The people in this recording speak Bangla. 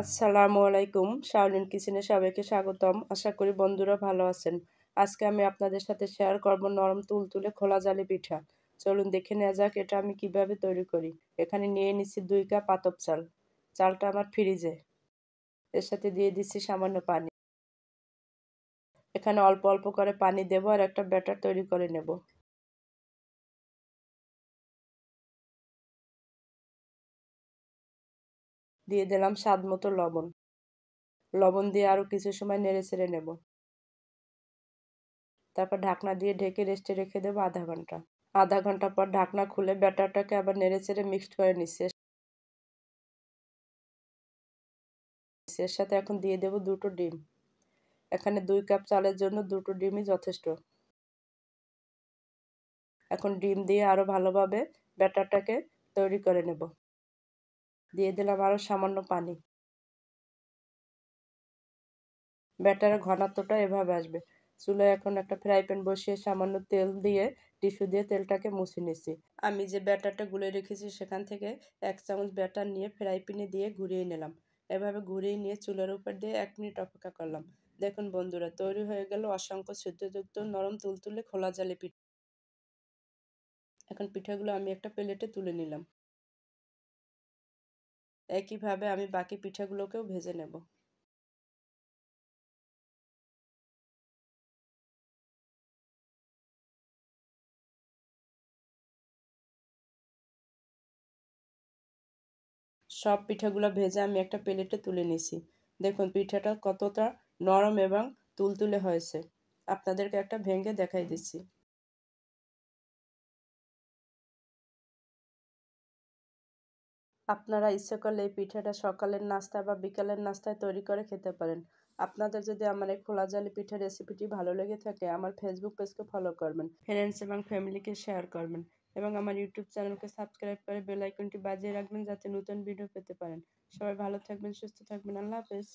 আসসালামু আলাইকুম। শাওলিন কিচেনে সবাইকে স্বাগতম। আশা করি বন্ধুরা ভালো আছেন। আজকে আমি আপনাদের সাথে শেয়ার করব নরম তুলতুলে খোলা জালি পিঠা। চলুন দেখে নেওয়া যাক এটা আমি কিভাবে তৈরি করি। এখানে নিয়ে নিচ্ছি 2 কাপ আতপ চাল। চালটা আমার ফ্রিজে। এর সাথে দিয়ে দিচ্ছি সামান্য পানি। এখানে অল্প অল্প করে পানি দেব আর একটা ব্যাটার তৈরি করে নেব। দিয়ে দিলাম স্বাদ মতো লবণ। লবণ দিয়ে আরও কিছু সময় নেড়েচেড়ে নেব। তারপর ঢাকনা দিয়ে ঢেকে রেস্টে রেখে দেবো আধা ঘন্টা। আধা ঘন্টা পর ঢাকনা খুলে ব্যাটারটাকে আবার নেড়েচেড়ে মিক্সড করে নিচ্ছি। এর সাথে এখন দিয়ে দেব 2টো ডিম। এখানে 2 কাপ চালের জন্য 2টো ডিমই যথেষ্ট। এখন ডিম দিয়ে আরও ভালোভাবে ব্যাটারটাকে তৈরি করে নেব। দিয়ে দিলাম আরও সামান্য পানি। ব্যাটারের ঘনত্বটা এভাবে আসবে। চুলায় এখন একটা ফ্রাই প্যান বসিয়ে সামান্য তেল দিয়ে টিস্যু দিয়ে তেলটাকে মুছে নিচ্ছি। আমি যে ব্যাটারটা গুলে রেখেছি সেখান থেকে 1 চামচ ব্যাটার নিয়ে ফ্রাই প্যানে দিয়ে ঘুরিয়ে নিলাম। এভাবে ঘুরিয়ে নিয়ে চুলার উপর দিয়ে 1 মিনিট অপেক্ষা করলাম। দেখুন বন্ধুরা, তৈরি হয়ে গেল অসংখ্য ছিদ্রযুক্ত নরম তুলতুলে খোলা জালি পিঠা। এখন পিঠাগুলো আমি একটা প্লেটে তুলে নিলাম। একইভাবে আমি বাকি পিঠাগুলোকেও ভেজে নেব। সব পিঠাগুলো ভেজে আমি একটা প্লেটে তুলে নিছি। দেখুন পিঠাটা কতটা নরম এবং তুলতুলে হয়েছে। আপনাদেরকে একটা ভেঙে দেখাই দিচ্ছি। আপনারা ইচ্ছে করলে এই পিঠাটা সকালের নাস্তা বা বিকালের নাস্তায় তৈরি করে খেতে পারেন। আপনাদের যদি আমার এই খোলা জালি পিঠার রেসিপিটি ভালো লেগে থাকে আমার ফেসবুক পেজকে ফলো করবেন, ফ্রেন্ডস এবং ফ্যামিলিকে শেয়ার করবেন এবং আমার ইউটিউব চ্যানেলকে সাবস্ক্রাইব করে বেল আইকনটি বাজিয়ে রাখবেন যাতে নতুন ভিডিও পেতে পারেন। সবাই ভালো থাকবেন, সুস্থ থাকবেন। আল্লাহ হাফেজ।